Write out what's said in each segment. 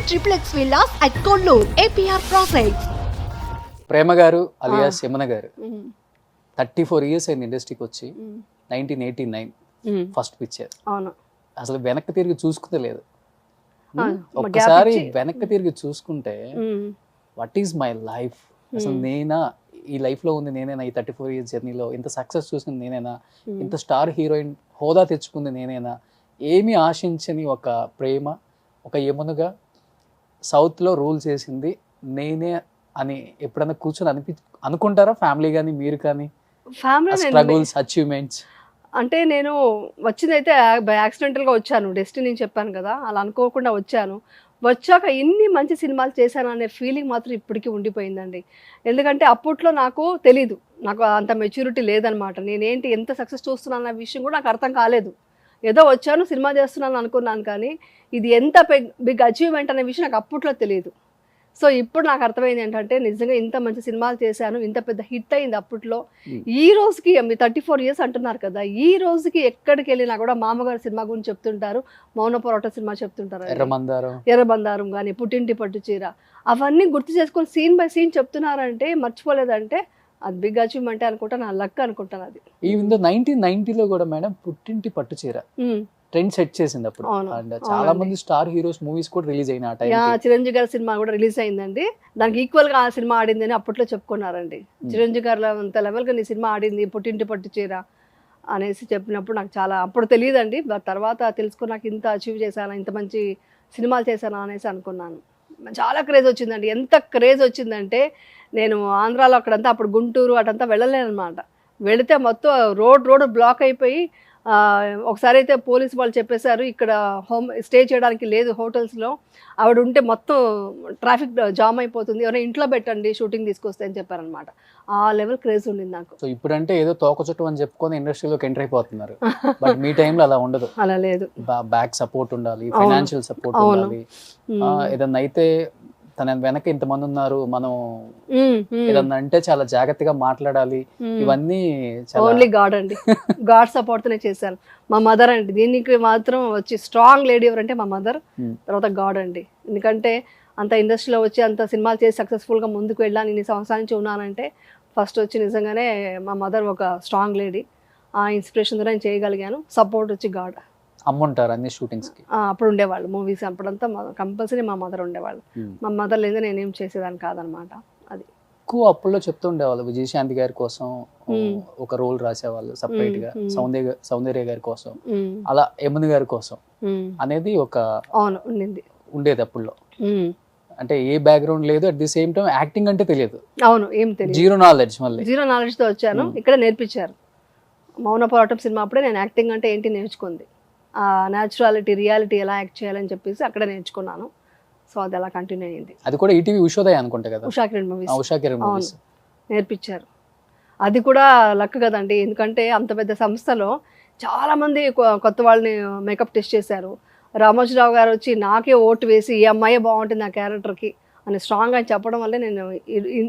triplex villas at Kollur, APR Projects. ప్రేమ గారు alias Yamuna గారు 34 years అయింది ఇండస్ట్రీకి వచ్చి 1989 ఫస్ట్ పిక్చర్. అవును, అసలు వెనక్కి తిరిగి చూసుకుంటే లేదు. ఒక్కసారి వెనక్కి తిరిగి చూసుకుంటే వాట్ ఈజ్ మై లైఫ్, అసలు నేనా ఈ లైఫ్ లో ఉంది నేనేనా, ఈ 34 ఇయర్స్ జర్నీలో ఇంత సక్సెస్ చూసింది నేనేనా, ఇంత స్టార్ హీరోయిన్ హోదా తెచ్చుకుంది నేనేనా, ఏమీ ఆశించని ఒక ప్రేమ, ఒక యమునగా సౌత్లో రూల్ చేసింది నేనే అని ఎప్పుడైనా కూర్చొని అనుకుంటారా ఫ్యామిలీ కానీ మీరు కానీ? Family struggles, achievements. అంటే నేను వచ్చిందైతే యాక్సిడెంటల్గా వచ్చాను, డెస్టినీ చెప్పాను కదా, అలా అనుకోకుండా వచ్చాను. వచ్చాక ఇన్ని మంచి సినిమాలు చేశాను అనే ఫీలింగ్ మాత్రం ఇప్పటికీ ఉండిపోయిందండి. ఎందుకంటే అప్పట్లో నాకు తెలీదు, నాకు అంత మెచ్యూరిటీ లేదనమాట. నేనేంటి ఎంత సక్సెస్ చూస్తున్నాను అన్న విషయం కూడా నాకు అర్థం కాలేదు. ఏదో వచ్చాను సినిమా చేస్తున్నాను అనుకున్నాను, కానీ ఇది ఎంత బిగ్ అచీవ్మెంట్ అనే విషయం నాకు అప్పట్లో తెలియదు. సో ఇప్పుడు నాకు అర్థమైంది ఏంటంటే నిజంగా ఇంత మంచి సినిమాలు చేశాను, ఇంత పెద్ద హిట్ అయింది అప్పట్లో. ఈ రోజుకి 34 ఇయర్స్ అంటున్నారు కదా, ఈ రోజుకి ఎక్కడికి వెళ్ళినా కూడా మామగారు సినిమా గురించి చెప్తుంటారు, మౌన పోరాట సినిమా చెప్తుంటారు, ఎర్రబందారం కానీ, పుట్టింటి పట్టు చీర, అవన్నీ గుర్తు చేసుకొని సీన్ బై సీన్ చెప్తున్నారంటే మర్చిపోలేదంటే అది బిగ్ అచీవ్మెంట్ అనుకుంటా, నా లక్ అనుకుంటాను. అది ఈవెన్ 1990లో కూడా మేడం పుట్టింటి పట్టు చీర ట్రెండ్ సెట్ చేసింది అప్పుడు. అండ్ చాలా మంది స్టార్ హీరోస్ మూవీస్ కూడా రిలీజ్ అయిన ఆ టైం. చిరంజీవి గారి సినిమా కూడా రిలీజ్ అయిందండి, దానికి ఈక్వల్ గా ఆ సినిమా ఆడింది అని అప్పట్లో చెప్పుకున్నారండి. చిరంజీవి గారు అంత లెవెల్ గా నీ సినిమా ఆడింది పుట్టింటి పట్టు చీర అనేసి చెప్పినప్పుడు నాకు చాలా అప్పుడు తెలియదండి, తర్వాత తెలుసుకున్నాక ఇంత అచీవ్ చేశానా, ఇంత మంచి సినిమాలు చేశానా అనేసి అనుకున్నాను. చాలా క్రేజ్ వచ్చిందండి, ఎంత క్రేజ్ వచ్చిందంటే నేను ఆంధ్రాలో అక్కడంతా అప్పుడు గుంటూరు అటంతా వెళ్ళలేను అనమాట. వెళితే మొత్తం రోడ్ బ్లాక్ అయిపోయి ఒకసారి అయితే పోలీసు వాళ్ళు చెప్పేశారు ఇక్కడ స్టే చేయడానికి లేదు హోటల్స్లో, ఆవిడ ఉంటే మొత్తం ట్రాఫిక్ జామ్ అయిపోతుంది, ఎవరైనా ఇంట్లో పెట్టండి షూటింగ్ తీసుకొస్తే అని చెప్పారనమాట. ఆ లెవెల్ క్రేజ్ ఉండింది నాకు. సో ఇప్పుడంటే ఏదో తోక చుట్టూ అని చెప్పుకొని ఇండస్ట్రీలోకి ఎంటర్ అయిపోతున్నారు, బట్ మీ టైంలో అలా ఉండదు. అలా లేదు, బ్యాక్ సపోర్ట్ ఉండాలి, ఫైనాన్షియల్ సపోర్ట్ ఉండాలి. ఏదన్నా అయితే తన వెనక ఇంతమంది ఉన్నారు, మనం ఏదన్నా అంటే చాలా జాగ్రత్తగా మాట్లాడాలి, ఇవన్నీ ఓన్లీ గాడ్ అండి, గాడ్ సపోర్ట్ తోనే చేశాను. మా మదర్ అండి దీనికి మాత్రం వచ్చి స్ట్రాంగ్ లేడీ ఎవరంటే మా మదర్, తర్వాత గాడ్ అండి. ఎందుకంటే అంత ఇండస్ట్రీలో వచ్చి అంత సినిమాలు చేసి సక్సెస్ఫుల్గా ముందుకు వెళ్ళాను, ఇన్ని సంవత్సరాల నుంచి ఉన్నానంటే ఫస్ట్ వచ్చి నిజంగానే మా మదర్ ఒక స్ట్రాంగ్ లేడీ, ఆ ఇన్స్పిరేషన్తో నేను చేయగలిగాను. సపోర్ట్ వచ్చి గాడ్. అమ్ముంటారు అన్ని షూటింగ్స్ కి అప్పుడు ఉండేవాళ్ళు, మూవీస్ అప్పుడంతా కంపల్సరీ మా మదర్ ఉండేవాళ్ళు. మా మదర్ లేదా నేనేం చేసేదాన్ని కాదనమాట. అది ఎక్కువ అప్పుల్లో చెప్తూ ఉండేవాళ్ళు, విజయశాంతి గారి కోసం ఒక రోల్ రాసేవాళ్ళు సపరేట్ గా, సౌందర్య గారి కోసం, అలా యమున గారి కోసం అనేది ఒక ఉండేది అప్పుల్లో. అంటే ఏ బ్యాక్గ్రౌండ్ లేదు, at the same time acting అంటే తెలియదు. అవును, ఏం తెలియదు, జీరో నాలెడ్జ్. మళ్ళీ జీరో నాలెడ్జ్ తో వచ్చాను, ఇక్కడ నేర్పించారు. మౌన పోరాటం సినిమా అప్పుడే నేను యాక్టింగ్ అంటే ఏంటి నేర్చుకుంది, న్యాచురాలిటీ, రియాలిటీ ఎలా యాక్ట్ చేయాలని చెప్పేసి అక్కడ నేర్చుకున్నాను. సో అది అలా కంటిన్యూ అయ్యింది. అది కూడా ఈటీవీ ఉషోదయ అనుకుంటా కదా, ఉషా కిరణ్ మూవీస్ నేర్పించారు. అది కూడా లక్ కదండి, ఎందుకంటే అంత పెద్ద సంస్థలో చాలా మంది కొత్త వాళ్ళని మేకప్ టెస్ట్ చేశారు. రామోజీరావు గారు వచ్చి నాకే ఓటు వేసి ఈ అమ్మాయి బాగుంటుంది ఆ క్యారెక్టర్కి అని స్ట్రాంగ్గా చెప్పడం వల్లే నేను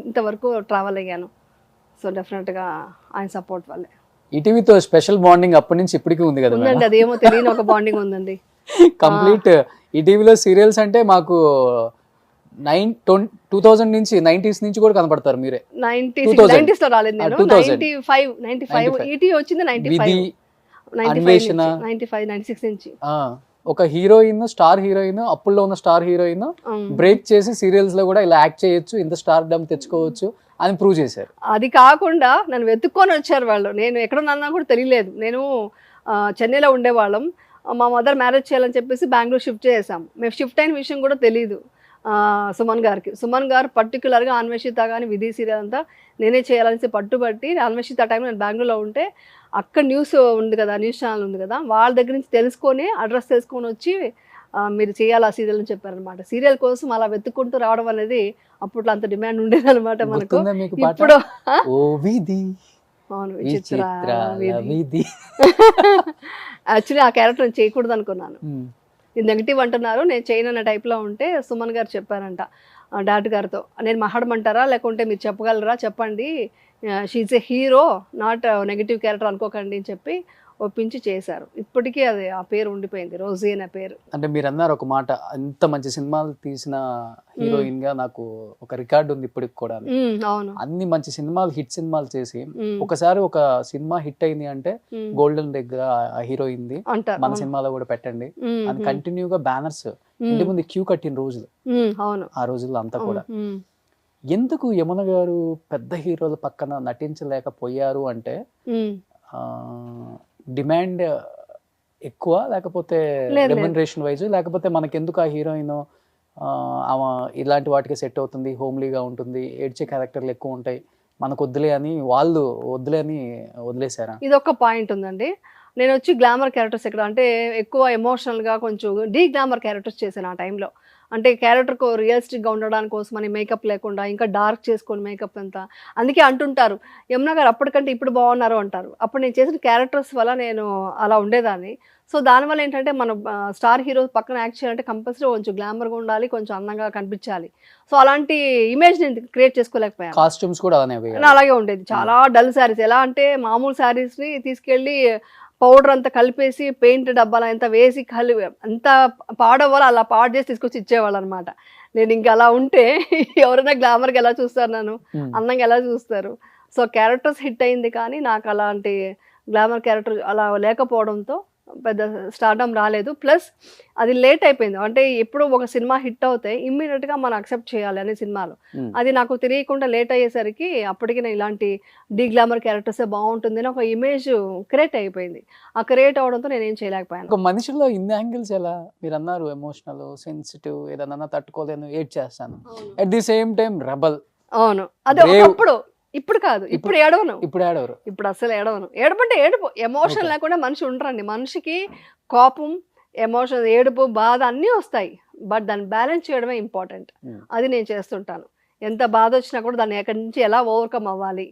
ఇంతవరకు ట్రావెల్ అయ్యాను. సో డెఫినెట్గా ఆయన సపోర్ట్ వల్లే. ఈటీవీతో స్పెషల్ బాండింగ్ అప్పటి నుంచి ఇప్పటికీ ఉంది కదా? ఉందండి, అదేమో తెలియని ఒక బాండింగ్ ఉందండి. కంప్లీట్ ఈటీవీలో సీరియల్స్ అంటే మాకు 2000 నుంచి 90s నుంచి కూడా కనపడతారు మీరే. 90s లో రాలేదు నేను, 95 ఈటీవీ వచ్చింది 96 నుంచి. ఒక హీరోయిన్, స్టార్ హీరోయిన్, అప్పుల్లో ఉన్న స్టార్ హీరోయిన్ బ్రేక్ చేసి సీరియల్స్ లో కూడా ఇలా యాక్ట్ చేయొచ్చు, ఇంత స్టార్ డమ్ తెచ్చుకోవచ్చు అని ప్రూవ్ చేశారు. అది కాకుండా నన్ను వెతుక్కొని వచ్చారు వాళ్ళు, నేను ఎక్కడున్నా కూడా తెలియలేదు. నేను చెన్నైలో ఉండేవాళ్ళం, మా మదర్ మ్యారేజ్ చేయాలని చెప్పేసి బెంగళూరు షిఫ్ట్ చేసాం. మేము షిఫ్ట్ అయిన విషయం కూడా తెలీదు సుమన్ గారికి. సుమన్ గారు పర్టికులర్గా అన్వేషిత కానీ విధి సీరియల్ అంతా నేనే చేయాలనేసి పట్టుబట్టి, అన్వేషిత టైంలో నేను బెంగళూరులో ఉంటే అక్కడ న్యూస్ ఉంది కదా, న్యూస్ ఛానల్ ఉంది కదా, వాళ్ళ దగ్గర నుంచి తెలుసుకొని అడ్రస్ తెలుసుకొని వచ్చి మీరు చేయాలి ఆ సీరియల్ అని చెప్పారనమాట. సీరియల్ కోసం అలా వెతుక్కుంటూ రావడం అనేది అప్పట్లో అంత డిమాండ్ ఉండేది అనమాట మనకు. ఇప్పుడు అవును, యాక్చువల్లీ ఆ క్యారెక్టర్ నేను చేయకూడదు అనుకున్నాను. ఇది నెగిటివ్ అంటున్నారు, నేను చేయను అన్న టైప్లో ఉంటే సుమన్ గారు చెప్పారంట డాక్టర్ గారితో, నేను మాట్లాడమంటారా లేకుంటే మీరు చెప్పగలరా చెప్పండి, she's a hero not negative character అనుకోకండి అని చెప్పి ఒప్పించి చేశారు. ఇప్పటికీ అది ఆ పేరు ఉండిపోయింది, రోజీ అనే పేరు. అంటే మీరు అన్నారు ఒక మాట, అంత మంచి సినిమాలు తీసిన హీరోయిన్ గా నాకు ఒక రికార్డు ఉంది ఇప్పటికి కూడా. అవును, అన్ని మంచి సినిమాలు, హిట్ సినిమాలు చేసి ఒకసారి ఒక సినిమా హిట్ అయింది అంటే గోల్డెన్ దగ్గర ఆ హీరోయిన్ ది మన సినిమాలో కూడా పెట్టండి అని కంటిన్యూగా బ్యానర్స్ ఇంటి ముందు క్యూ కట్టిన రోజులు ఆ రోజుల్లో అంతా కూడా. ఎందుకు యమున గారు పెద్ద హీరోల పక్కన నటించలేకపోయారు అంటే డిమాండ్ ఎక్కువ, లేకపోతే రెమ్యునరేషన్ వైజ్, లేకపోతే మనకెందుకు ఆ హీరోయిన్ ఇలాంటి వాటికి సెట్ అవుతుంది, హోమ్లీగా ఉంటుంది, ఏడ్చే క్యారెక్టర్లు ఎక్కువ ఉంటాయి, మనకు వద్దులే అని వాళ్ళు వద్దులే అని వదిలేశారా? ఇది ఒక పాయింట్ ఉందండి. నేను వచ్చి గ్లామర్ క్యారెక్టర్స్ ఇక్కడ అంటే ఎక్కువ ఎమోషనల్గా కొంచెం డీ గ్లామర్ క్యారెక్టర్స్ చేశాను ఆ టైంలో. అంటే క్యారెక్టర్కు రియలిస్టిక్గా ఉండడానికి కోసమని మేకప్ లేకుండా ఇంకా డార్క్ చేసుకొని మేకప్ అంతా. అందుకే అంటుంటారు యమున గారు అప్పటికంటే ఇప్పుడు బాగున్నారు అంటారు. అప్పుడు నేను చేసిన క్యారెక్టర్స్ వల్ల నేను అలా ఉండేదాన్ని. సో దానివల్ల ఏంటంటే మనం స్టార్ హీరో పక్కన యాక్ట్ చేయాలంటే కంపల్సరీ కొంచెం గ్లామర్గా ఉండాలి, కొంచెం అందంగా కనిపించాలి. సో అలాంటి ఇమేజ్ నేను క్రియేట్ చేసుకోలేకపోయాను. కాస్ట్యూమ్స్ కూడా అలాగే ఉండేది. చాలా డల్ శారీస్, ఎలా అంటే మామూలు శారీస్ని తీసుకెళ్ళి పౌడర్ అంతా కలిపేసి పెయింట్ డబ్బాలు అంత వేసి అంత పాడవ్వాలి, అలా పాడు చేసి తీసుకొచ్చి ఇచ్చేవాళ్ళు అనమాట. నేను ఇంకా అలా ఉంటే ఎవరైనా గ్లామర్గా ఎలా చూస్తారు, నన్ను అందంగా ఎలా చూస్తారు? సో క్యారెక్టర్స్ హిట్ అయింది, కానీ నాకు అలాంటి గ్లామర్ క్యారెక్టర్ అలా లేకపోవడంతో పెద్ద స్టార్డమ్ రాలేదు. ప్లస్ అది లేట్ అయిపోయింది. అంటే ఎప్పుడు ఒక సినిమా హిట్ అవుతే ఇమ్మీడియట్గా మనం అక్సెప్ట్ చేయాలి అనే సినిమాలు. అది నాకు తెలియకుండా లేట్ అయ్యేసరికి అప్పటికి నేను ఇలాంటి డీ గ్లామర్ క్యారెక్టర్సే బాగుంటుంది అని ఒక ఇమేజ్ క్రియేట్ అయిపోయింది. ఆ క్రియేట్ అవడంతో నేనేం చేయలేకపోయాను. ఒక మనిషిలో ఇన్ని యాంగిల్స్ ఎలా? మీరు అన్నారు ఎమోషనల్, సెన్సిటివ్, ఏదన్నా తట్టుకోలేను, ఏడ్ చేస్తాను, at the same time rebel. అవును, అదే ఒకప్పుడు. ఇప్పుడు కాదు, ఇప్పుడు ఏడవను. ఇప్పుడు అసలు ఏడవను. ఏడపంటే ఏడుపు, ఎమోషన్ లేకుండా మనిషి ఉండరండి. మనిషికి కోపం, ఎమోషన్, ఏడుపు, బాధ అన్నీ వస్తాయి. బట్ దాన్ని బ్యాలెన్స్ చేయడమే ఇంపార్టెంట్. అది నేను చేస్తుంటాను. ఎంత బాధ వచ్చినా కూడా దాన్ని ఎక్కడి నుంచి ఎలా ఓవర్కమ్ అవ్వాలి,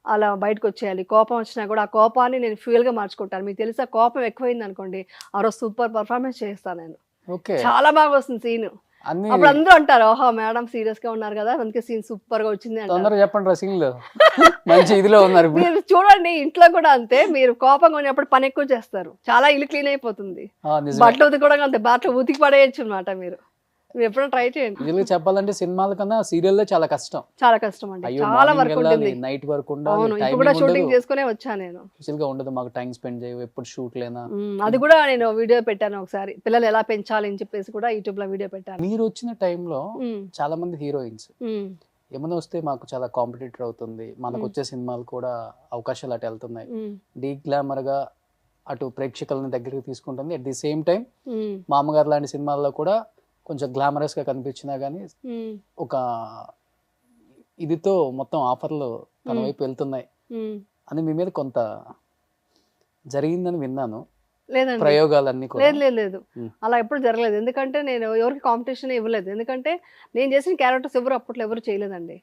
అలా బయటకు వచ్చేయాలి. కోపం వచ్చినా కూడా ఆ కోపాన్ని నేను ఫ్యూయల్గా మార్చుకుంటాను. మీకు తెలుసా, కోపం ఎక్కువైంది అనుకోండి, ఆ రోజు సూపర్ పర్ఫార్మెన్స్ చేస్తాను నేను. చాలా బాగా వస్తుంది సీన్. అప్పుడు అందరూ అంటారు, ఓహో మేడం సీరియస్ గా ఉన్నారు కదా, అందుకే సీన్ సూపర్ గా వచ్చింది అంటారు. చెప్పండి, మంచి ఇదిలో ఉన్నారు. మీరు చూడండి, ఇంట్లో కూడా అంతే. మీరు కోపంగా ఉన్నప్పుడు పని ఎక్కువ చేస్తారు, చాలా ఇల్లు క్లీన్ అయిపోతుంది. బట్టలు ఉతికి అంతే, బట్టలు ఉతికి పడేయచ్చు అనమాట. మీరు ఎప్పుడైనా ట్రై చేయండి. చెప్పాలంటే సినిమాల కన్నా సీరియల్ చాలా కష్టం. చాలా కష్టం అండి, చాలా వర్క్ ఉంటుంది, నైట్ వర్క్ ఉండాలి. ఇప్పుడు కూడా షూటింగ్ చేసుకునే వచ్చాను నేను. ఉండదు మాకు టైం స్పెండ్ చేయవు, ఎప్పుడు షూట్ లేనా. అది కూడా నేను వీడియో పెట్టాను ఒకసారి, పిల్లలు ఎలా పెంచాలి అని చెప్పేసి కూడా యూట్యూబ్ లో వీడియో పెట్టాను. మీరు వచ్చిన టైంలో చాలా మంది హీరోయిన్స్ ఏమైనా వస్తే మాకు చాలా కాంపిటేటర్ అవుతుంది, మనకు వచ్చే సినిమాలు కూడా అవకాశాలు అటు వెళ్తున్నాయి, డీ గ్లామర్ గా అటు ప్రేక్షకులని దగ్గరికి తీసుకుంటుంది. అట్ ది సేమ్ టైం మామగారు లాంటి సినిమాల్లో కూడా కొంచెం గ్లామరస్ గా కనిపించినా గానీ ఒక ఇదితో మొత్తం ఆఫర్లు తన వైపు వెళ్తున్నాయి అని మీ మీద కొంత జరిగిందని విన్నాను. ప్రయోగాలన్నీ లేదు, అలా ఎప్పుడు జరగలేదు. ఎందుకంటే నేను ఎవరికి కాంపిటీషన్ ఇవ్వలేదు. ఎందుకంటే నేను చేసిన క్యారెక్టర్స్ ఎవరు అప్పట్లో ఎవరు చేయలేదండి.